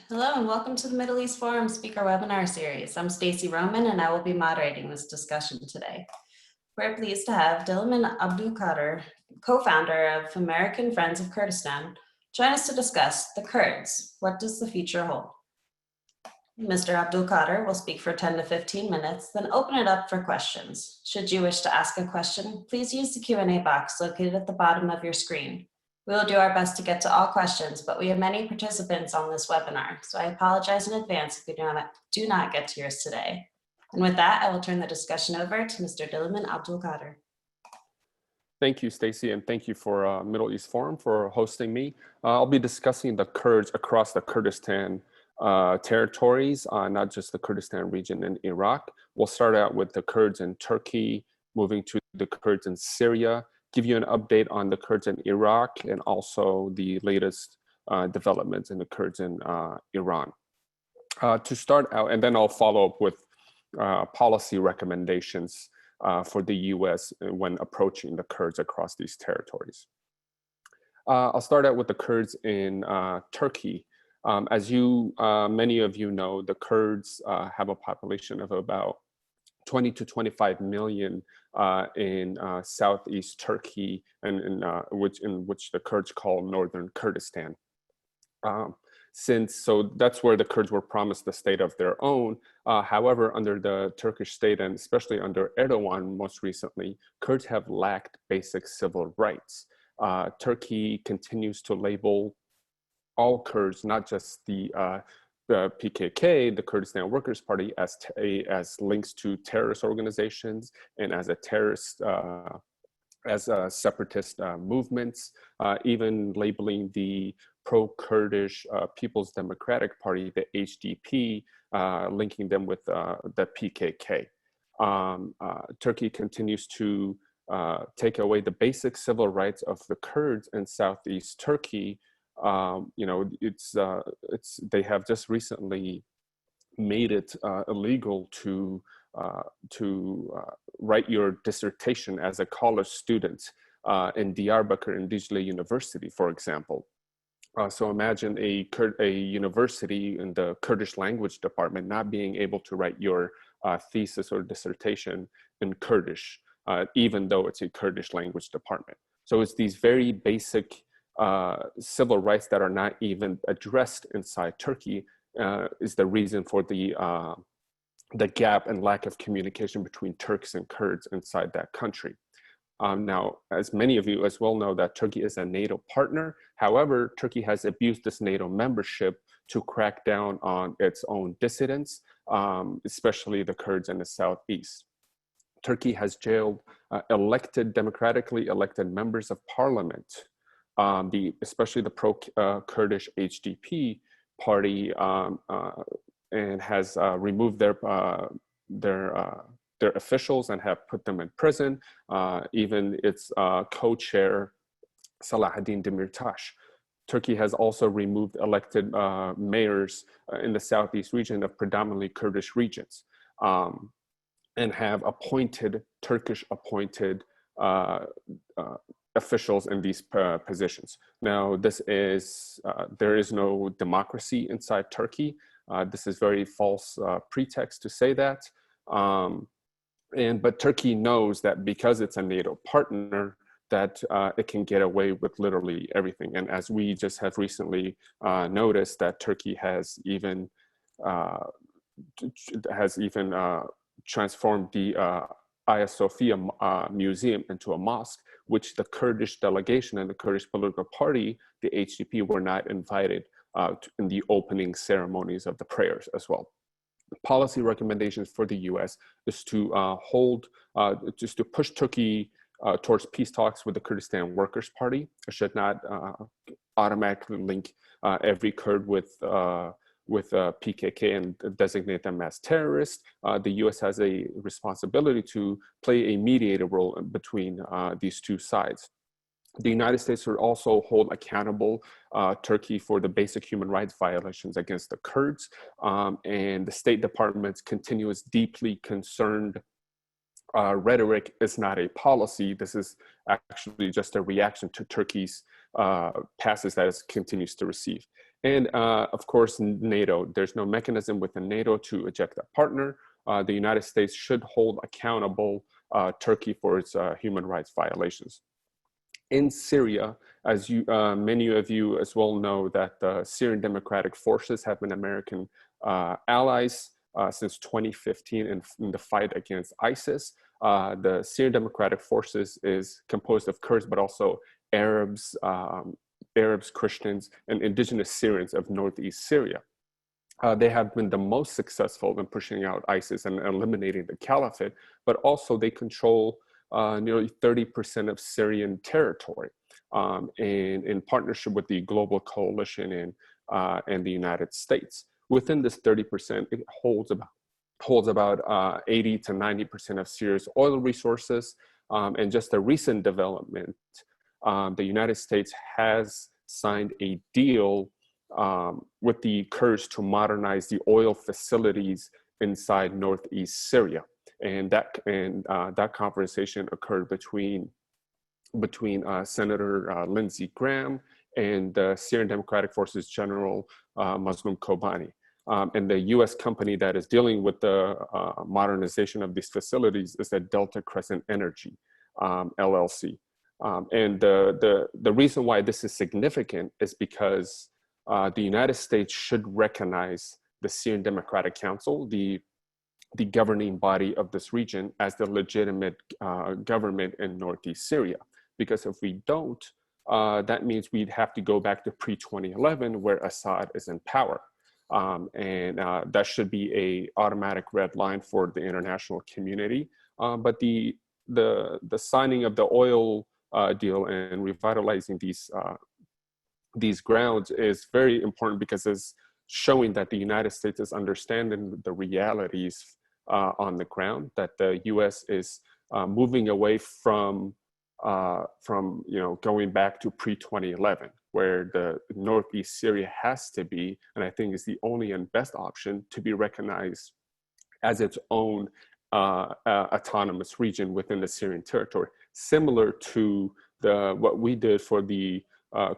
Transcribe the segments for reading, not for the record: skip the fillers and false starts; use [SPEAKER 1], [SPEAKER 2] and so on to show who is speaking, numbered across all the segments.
[SPEAKER 1] Hello and welcome to the Middle East Forum Speaker Webinar Series. I'm Stacey Roman and I will be moderating this discussion today. We're pleased to have Diliman Abdulkader, co-founder of American Friends of Kurdistan, join us to discuss the Kurds. What does the future hold? Mr. Abdulkader will speak for 10 to 15 minutes, then open it up for questions. Should you wish to ask a question, please use the Q&A box located at the bottom of your screen. We will do our best to get to all questions, but we have many participants on this webinar, so I apologize in advance if we do not get to yours today. And with that, I will turn the discussion over to Mr. Diliman Abdulkader.
[SPEAKER 2] Thank you, Stacey, and thank you for Middle East Forum for hosting me. I'll be discussing the Kurds across the Kurdistan territories, not just the Kurdistan region in Iraq. We'll start out with the Kurds in Turkey, moving to the Kurds in Syria, give you an update on the Kurds in Iraq, and also the latest developments in the Kurds in Iran. To start out, and then I'll follow up with policy recommendations for the US when approaching the Kurds across these territories. I'll start out with the Kurds in Turkey. As many of you know, the Kurds have a population of about 20 to 25 million in southeast Turkey, and in which the Kurds call northern Kurdistan. So that's where the Kurds were promised a state of their own. However, under the Turkish state, and especially under Erdoğan most recently, Kurds have lacked basic civil rights. Turkey continues to label all Kurds, not just the PKK, the Kurdistan Workers' Party, as links to terrorist organizations and as a terrorist, as separatist movements, even labeling the pro-Kurdish People's Democratic Party, the HDP, linking them with the PKK. Turkey continues to take away the basic civil rights of the Kurds in southeast Turkey. They have just recently made it illegal to write your dissertation as a college student in Diyarbakir and Dicle University, for example. So imagine a university in the Kurdish language department not being able to write your thesis or dissertation in Kurdish, even though it's a Kurdish language department. So it's these very basic civil rights that are not even addressed inside Turkey is the reason for the gap and lack of communication between Turks and Kurds inside that country. Now, as many of you as well know, that Turkey is a NATO partner. However, Turkey has abused this NATO membership to crack down on its own dissidents, especially the Kurds in the southeast. Turkey has jailed democratically elected members of parliament, especially the pro-Kurdish HDP party, and has removed their officials and have put them in prison. Even its co-chair, Salahuddin Demirtas. Turkey has also removed elected mayors in the southeast region of predominantly Kurdish regions, and have appointed Turkish appointed officials in these positions. Now, there is no democracy inside Turkey. This is very false pretext to say that. But Turkey knows that because it's a NATO partner, that it can get away with literally everything. And as we just have recently noticed, that Turkey has even transformed the Hagia Sophia museum into a mosque, which the Kurdish delegation and the Kurdish political party, the HDP, were not invited in the opening ceremonies of the prayers as well. Policy recommendations for the US is to just to push Turkey towards peace talks with the Kurdistan Workers' Party. It should not automatically link every Kurd with PKK and designate them as terrorists. The US has a responsibility to play a mediator role between these two sides. The United States would also hold accountable Turkey for the basic human rights violations against the Kurds, and the State Department's continuous deeply concerned rhetoric is not a policy. This is actually just a reaction to Turkey's passes that it continues to receive. And of course, NATO. There's no mechanism within NATO to eject a partner. The United States should hold accountable Turkey for its human rights violations. In Syria, as many of you as well know, that the Syrian Democratic Forces have been American allies since 2015 in the fight against ISIS. The Syrian Democratic Forces is composed of Kurds, but also Arabs, Christians, and indigenous Syrians of northeast Syria. They have been the most successful in pushing out ISIS and eliminating the caliphate, but also they control nearly 30% of Syrian territory in partnership with the global coalition and the United States. Within this 30%, it holds about 80 to 90% of Syria's oil resources. And just a recent development, the United States has signed a deal with the Kurds to modernize the oil facilities inside northeast Syria. And that conversation occurred between Senator Lindsey Graham and the Syrian Democratic Forces General Mazloum Kobani. And the U.S. company that is dealing with the modernization of these facilities is the Delta Crescent Energy, LLC. And the reason why this is significant is because the United States should recognize the Syrian Democratic Council, the governing body of this region, as the legitimate government in northeast Syria. Because if we don't, that means we'd have to go back to pre-2011 where Assad is in power. And that should be an automatic red line for the international community. But the signing of the oil deal and revitalizing these grounds is very important because it's showing that the United States is understanding the realities on the ground, that the U.S. is moving away from going back to pre-2011, where the northeast Syria has to be, and I think is the only and best option, to be recognized as its own autonomous region within the Syrian territory, similar to what we did for the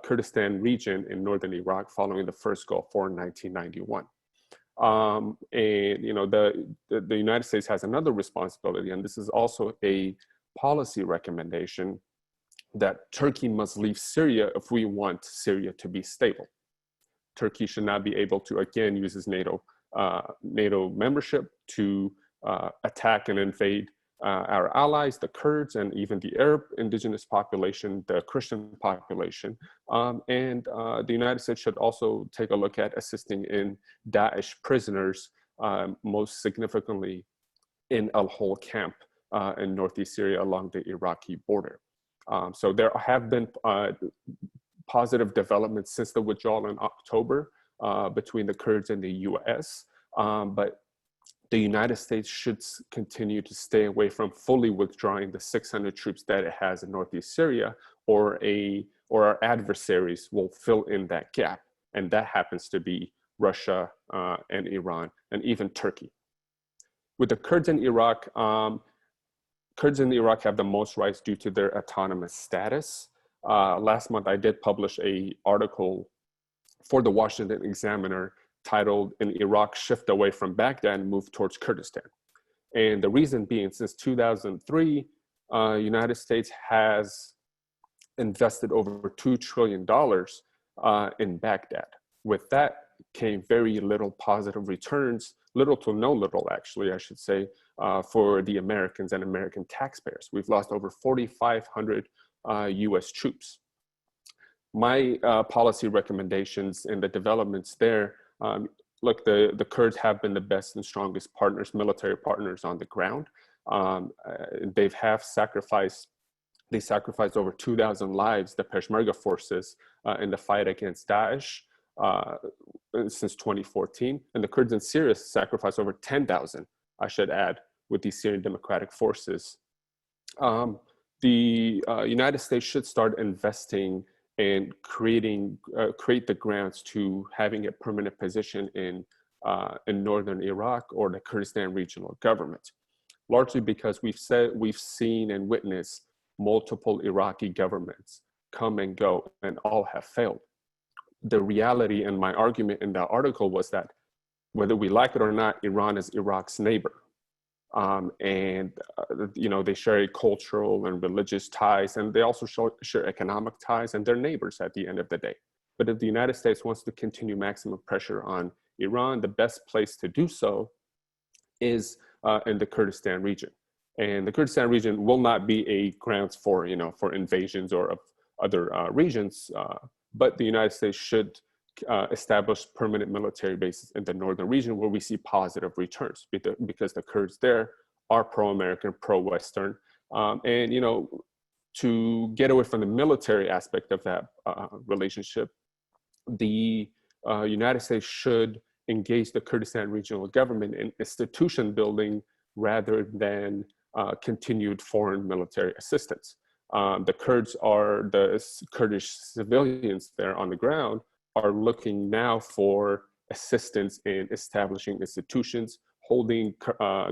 [SPEAKER 2] Kurdistan region in northern Iraq following the first Gulf War in 1991. And the United States has another responsibility, and this is also a policy recommendation, that Turkey must leave Syria if we want Syria to be stable. Turkey should not be able to, again, use its NATO membership to attack and invade our allies, the Kurds, and even the Arab indigenous population, the Christian population. And the United States should also take a look at assisting in Daesh prisoners, most significantly in Al-Hol camp in northeast Syria along the Iraqi border. So there have been positive developments since the withdrawal in October between the Kurds and the US, but the United States should continue to stay away from fully withdrawing the 600 troops that it has in northeast Syria, or our adversaries will fill in that gap. And that happens to be Russia and Iran and even Turkey. With the Kurds in Iraq, have the most rights due to their autonomous status. Last month, I did publish an article for the Washington Examiner titled "In Iraq, Shift Away from Baghdad and Move Towards Kurdistan." And the reason being, since 2003, United States has invested over $2 trillion in Baghdad. With that came very little positive returns, little to no little, actually, I should say, for the Americans and American taxpayers. We've lost over 4,500 US troops. My policy recommendations and the developments there, look, the Kurds have been the best and strongest partners, military partners on the ground. They sacrificed over 2,000 lives, the Peshmerga forces, in the fight against Daesh since 2014. And the Kurds in Syria sacrificed over 10,000, I should add, with the Syrian Democratic Forces. The United States should start investing and create the grants to having a permanent position in northern Iraq or the Kurdistan regional government, largely because we've seen and witnessed multiple Iraqi governments come and go, and all have failed. the reality and my argument in that article was that whether we like it or not, Iran is Iraq's neighbor. They share cultural and religious ties, and they also share economic ties, and they're neighbors at the end of the day. But if the United States wants to continue maximum pressure on Iran, the best place to do so is in the Kurdistan region. And the Kurdistan region will not be a grounds for invasions or of other regions, but the United States should establish permanent military bases in the northern region where we see positive returns, because the Kurds there are pro-American, pro-Western. To get away from the military aspect of that relationship, the United States should engage the Kurdistan regional government in institution building rather than continued foreign military assistance. The Kurds are the Kurdish civilians there on the ground are looking now for assistance in establishing institutions, holding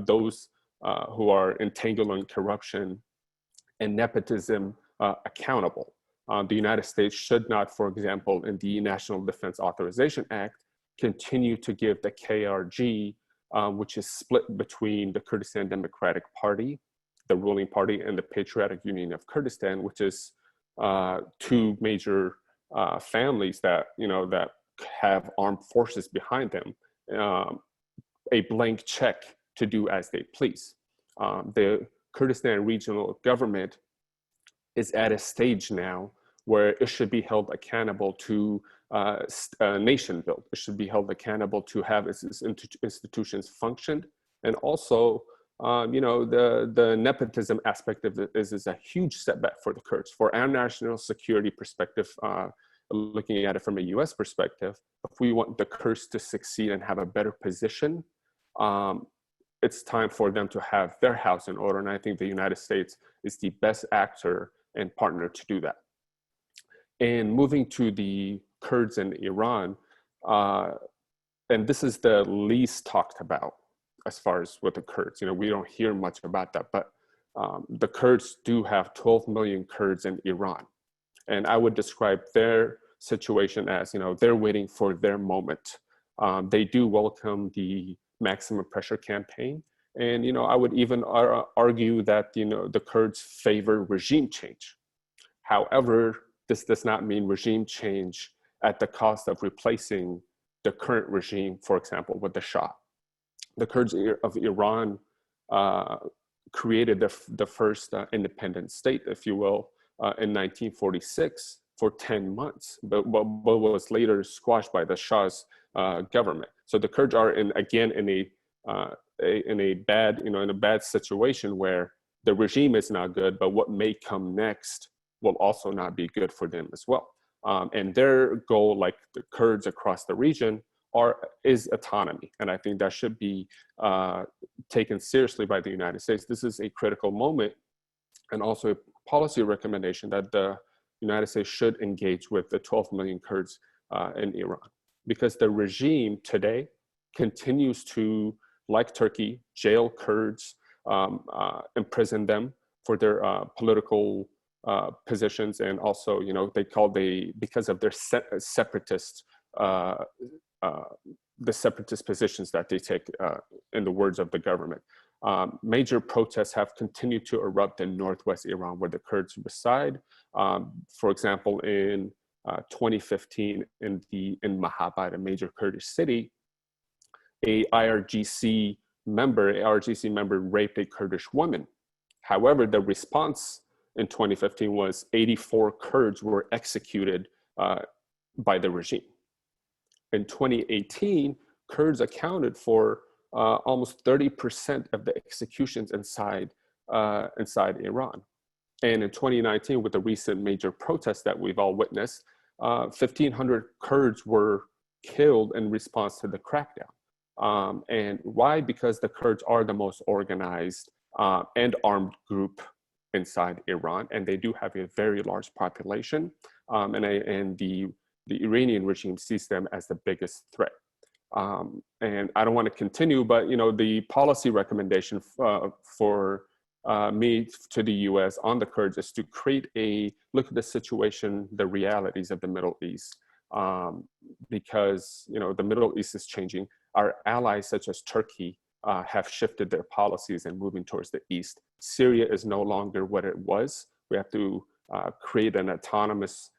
[SPEAKER 2] those who are entangled in corruption and nepotism accountable. The United States should not, for example, in the National Defense Authorization Act, continue to give the KRG, which is split between the Kurdistan Democratic Party, the ruling party, and the Patriotic Union of Kurdistan, which is two major families that have armed forces behind them, a blank check to do as they please. The Kurdistan regional government is at a stage now where it should be held accountable to nation build. It should be held accountable to have its institutions function, and also the nepotism aspect of it is a huge setback for the Kurds. For our national security perspective, looking at it from a US perspective, if we want the Kurds to succeed and have a better position, it's time for them to have their house in order. And I think the United States is the best actor and partner to do that. And moving to the Kurds in Iran, and this is the least talked about as far as with the Kurds. We don't hear much about that, but the Kurds do have 12 million Kurds in Iran. And I would describe their situation as, they're waiting for their moment. They do welcome the maximum pressure campaign. And, I would even argue that, the Kurds favor regime change. However, this does not mean regime change at the cost of replacing the current regime, for example, with the Shah. The Kurds of Iran created the first independent state, if you will, in 1946 for 10 months, but was later squashed by the Shah's government. So the Kurds are in a bad situation where the regime is not good, but what may come next will also not be good for them as well. And their goal, like the Kurds across the region, is autonomy. And I think that should be taken seriously by the United States. This is a critical moment, and also a policy recommendation that the United States should engage with the 12 million Kurds in Iran, because the regime today continues to, like Turkey, jail Kurds, imprison them for their political positions, and also, because of their separatist, the separatist positions that they take, in the words of the government. Major protests have continued to erupt in northwest Iran, where the Kurds reside. For example, in 2015, in Mahabad, a major Kurdish city, a IRGC member raped a Kurdish woman. However, the response in 2015 was 84 Kurds were executed by the regime. In 2018, Kurds accounted for almost 30% of the executions inside Iran. And in 2019, with the recent major protests that we've all witnessed, 1,500 Kurds were killed in response to the crackdown. And why? Because the Kurds are the most organized and armed group inside Iran, and they do have a very large population, and the Iranian regime sees them as the biggest threat. And I don't want to continue, but the policy recommendation for me to the US on the Kurds is to look at the situation, the realities of the Middle East, because the Middle East is changing. Our allies such as Turkey have shifted their policies and moving towards the east. Syria is no longer what it was. We have to create an autonomous,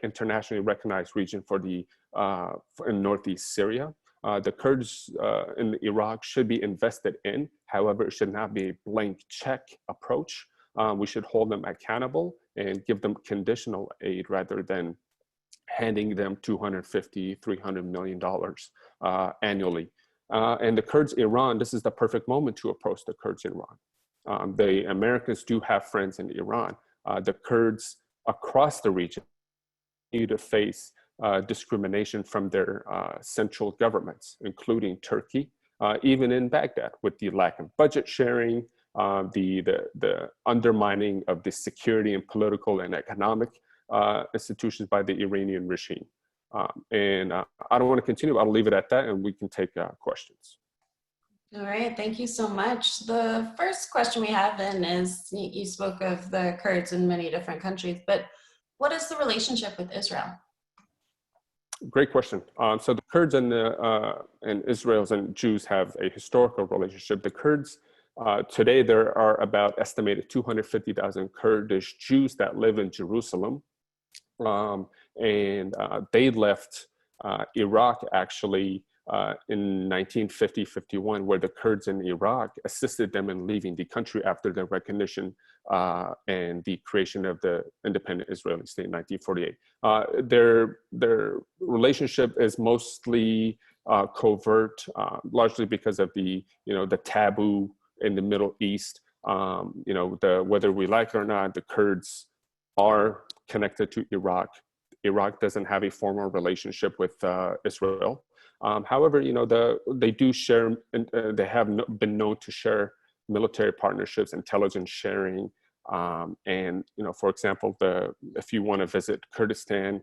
[SPEAKER 2] internationally recognized region for in northeast Syria. The Kurds in Iraq should be invested in. However, it should not be a blank check approach. We should hold them accountable and give them conditional aid rather than handing them $250, $300 million annually. And the Kurds Iran, this is the perfect moment to approach the Kurds Iran. The Americans do have friends in Iran. The Kurds across the region continue to face discrimination from their central governments, including Turkey, even in Baghdad, with the lack of budget sharing, the undermining of the security and political and economic institutions by the Iranian regime. I don't want to continue, I'll leave it at that and we can take questions.
[SPEAKER 1] All right, thank you so much. The first question we have then is, you spoke of the Kurds in many different countries, but what is the relationship with Israel?
[SPEAKER 2] Great question. So the Kurds and Israelis and Jews have a historical relationship. The Kurds, today there are about estimated 250,000 Kurdish Jews that live in Jerusalem. They left Iraq actually in 1950-51, where the Kurds in Iraq assisted them in leaving the country after the recognition and the creation of the independent Israeli state in 1948. Their relationship is mostly covert, largely because of the taboo in the Middle East. Whether we like it or not, the Kurds are connected to Iraq. Iraq doesn't have a formal relationship with Israel. However, they do share, they have been known to share military partnerships, intelligence sharing, and for example, if you want to visit Kurdistan,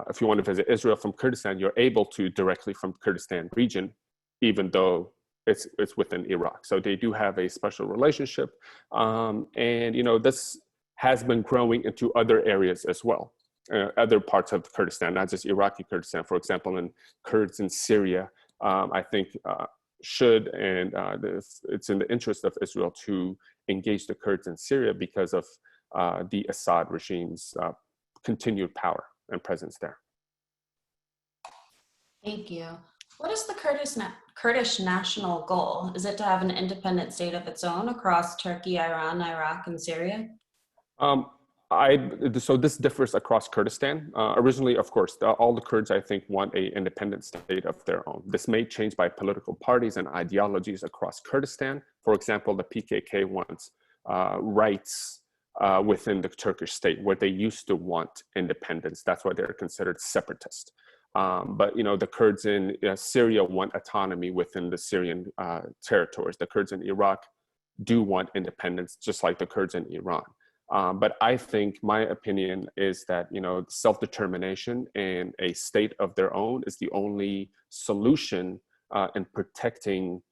[SPEAKER 2] if you want to visit Israel from Kurdistan, you're able to directly from Kurdistan region, even though it's within Iraq. So they do have a special relationship, and this has been growing into other areas as well. Other parts of Kurdistan, not just Iraqi Kurdistan, for example, in Kurds in Syria, I think should, and it's in the interest of Israel to engage the Kurds in Syria because of the Assad regime's continued power and presence there.
[SPEAKER 1] Thank you. What is the Kurdish national goal? Is it to have an independent state of its own across Turkey, Iran, Iraq, and Syria?
[SPEAKER 2] So this differs across Kurdistan. Originally, of course, all the Kurds, I think, want an independent state of their own. This may change by political parties and ideologies across Kurdistan. For example, the PKK wants rights within the Turkish state, where they used to want independence. That's why they're considered separatist. But the Kurds in Syria want autonomy within the Syrian territories. The Kurds in Iraq do want independence, just like the Kurds in Iran. But I think my opinion is that, self-determination and a state of their own is the only solution in protecting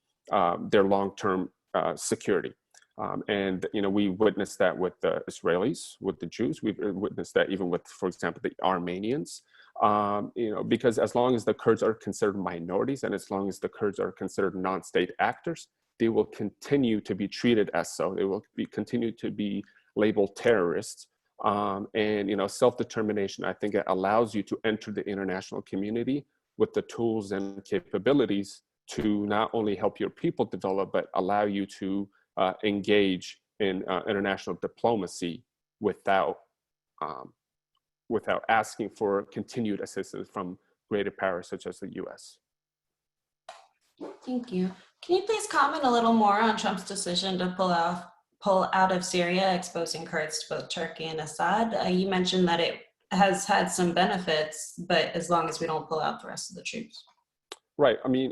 [SPEAKER 2] their long-term security. We witnessed that with the Israelis, with the Jews. We've witnessed that even with, for example, the Armenians. Because as long as the Kurds are considered minorities and as long as the Kurds are considered non-state actors, they will continue to be treated as so. They will continue to be labeled terrorists. Self-determination, I think it allows you to enter the international community with the tools and capabilities to not only help your people develop, but allow you to engage in international diplomacy without asking for continued assistance from greater powers such as the US.
[SPEAKER 1] Thank you. Can you please comment a little more on Trump's decision to pull out of Syria, exposing Kurds to both Turkey and Assad? You mentioned that it has had some benefits, but as long as we don't pull out the rest of the troops.
[SPEAKER 2] Right. I mean,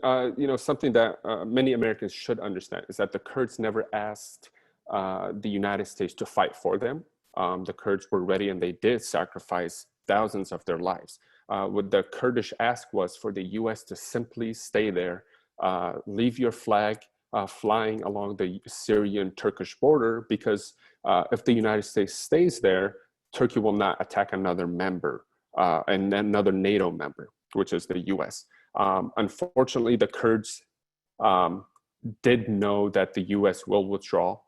[SPEAKER 2] something that many Americans should understand is that the Kurds never asked the United States to fight for them. The Kurds were ready and they did sacrifice thousands of their lives. What the Kurdish ask was for the US to simply stay there, leave your flag flying along the Syrian-Turkish border, because if the United States stays there, Turkey will not attack another member and another NATO member, which is the US. Unfortunately, the Kurds did know that the US will withdraw.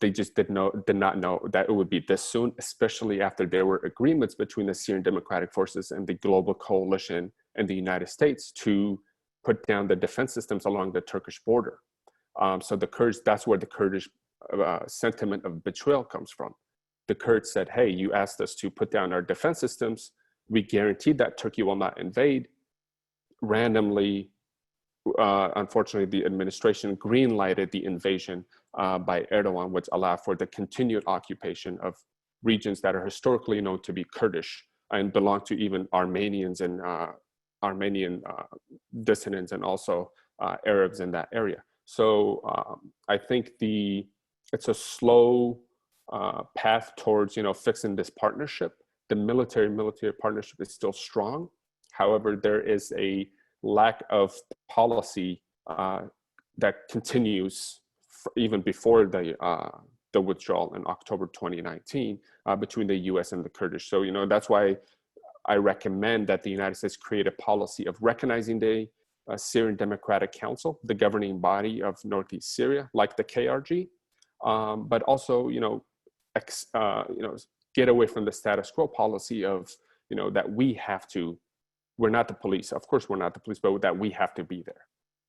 [SPEAKER 2] They just did not know that it would be this soon, especially after there were agreements between the Syrian Democratic Forces and the global coalition and the United States to put down the defense systems along the Turkish border. So the Kurds, that's where the Kurdish sentiment of betrayal comes from. The Kurds said, hey, you asked us to put down our defense systems. We guaranteed that Turkey will not invade. Randomly, unfortunately, the administration green-lighted the invasion by Erdoğan, which allowed for the continued occupation of regions that are historically known to be Kurdish and belong to even Armenians and Armenian dissidents and also Arabs in that area. So I think it's a slow path towards fixing this partnership. The military partnership is still strong. However, there is a lack of policy that continues even before the withdrawal in October 2019 between the U.S. and the Kurdish. So that's why I recommend that the United States create a policy of recognizing the Syrian Democratic Council, the governing body of Northeast Syria, like the KRG, but also get away from the status quo policy of that we're not the police. Of course, we're not the police, but that we have to be there.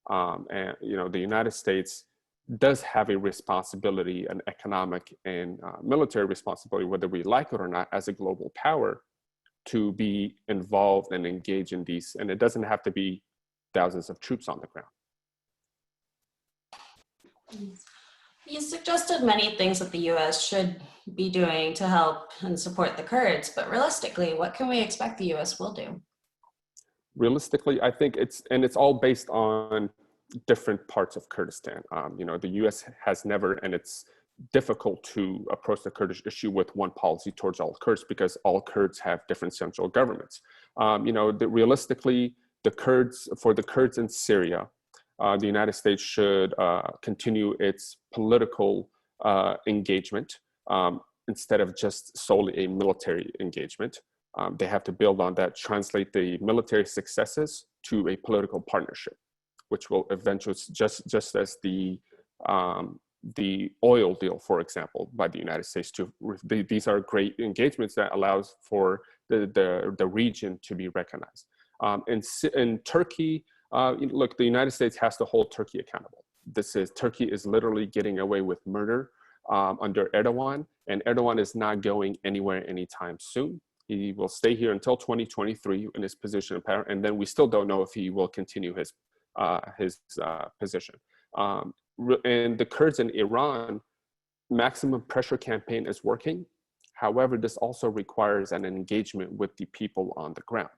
[SPEAKER 2] And the United States does have a responsibility, an economic and military responsibility, whether we like it or not, as a global power, to be involved and engage in these. And it doesn't have to be thousands of troops on the ground.
[SPEAKER 1] You suggested many things that the U.S. should be doing to help and support the Kurds, but realistically, what can we expect the U.S. will do?
[SPEAKER 2] Realistically, I think it's all based on different parts of Kurdistan. The U.S. has never, and it's difficult to approach the Kurdish issue with one policy towards all Kurds because all Kurds have different central governments. Realistically, for the Kurds in Syria, the United States should continue its political engagement instead of just solely a military engagement. They have to build on that, translate the military successes to a political partnership, which will eventually, just as the oil deal, for example, by the United States. These are great engagements that allows for the region to be recognized. In Turkey, look, the United States has to hold Turkey accountable. Turkey is literally getting away with murder under Erdoğan, and Erdoğan is not going anywhere anytime soon. He will stay here until 2023 in his position of power, and then we still don't know if he will continue his position. And the Kurds in Iran, maximum pressure campaign is working. However, this also requires an engagement with the people on the ground.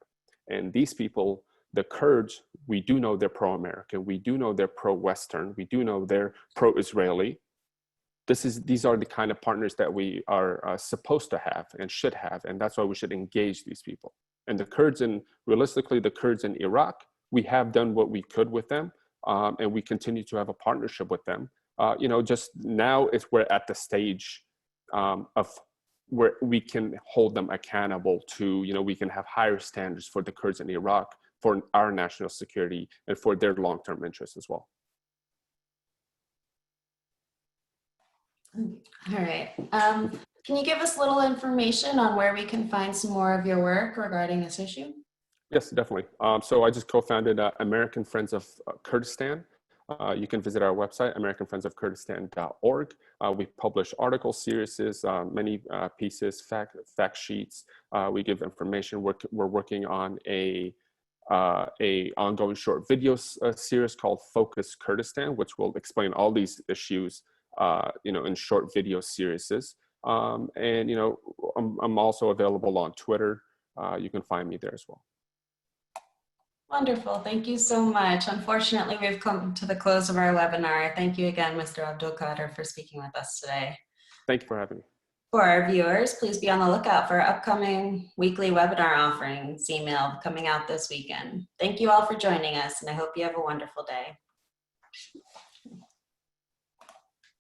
[SPEAKER 2] And these people, the Kurds, we do know they're pro-American. We do know they're pro-Western. We do know they're pro-Israeli. These are the kind of partners that we are supposed to have and should have. And that's why we should engage these people. And the Kurds, realistically, the Kurds in Iraq, we have done what we could with them. And we continue to have a partnership with them. Just now we're at the stage of where we can hold them accountable to, we can have higher standards for the Kurds in Iraq, for our national security, and for their long-term interests as well.
[SPEAKER 1] All right. Can you give us a little information on where we can find some more of your work regarding this issue?
[SPEAKER 2] Yes, definitely. So I just co-founded American Friends of Kurdistan. You can visit our website, americanfriendsofkurdistan.org. We publish article series, many pieces, fact sheets. We give information. We're working on a ongoing short video series called Focus Kurdistan, which will explain all these issues, in short video series. And I'm also available on Twitter. You can find me there as well.
[SPEAKER 1] Wonderful. Thank you so much. Unfortunately, we've come to the close of our webinar. Thank you again, Mr. Abdulkader, for speaking with us today.
[SPEAKER 2] Thank you for having me.
[SPEAKER 1] For our viewers, please be on the lookout for upcoming weekly webinar offerings email coming out this weekend. Thank you all for joining us, and I hope you have a wonderful day.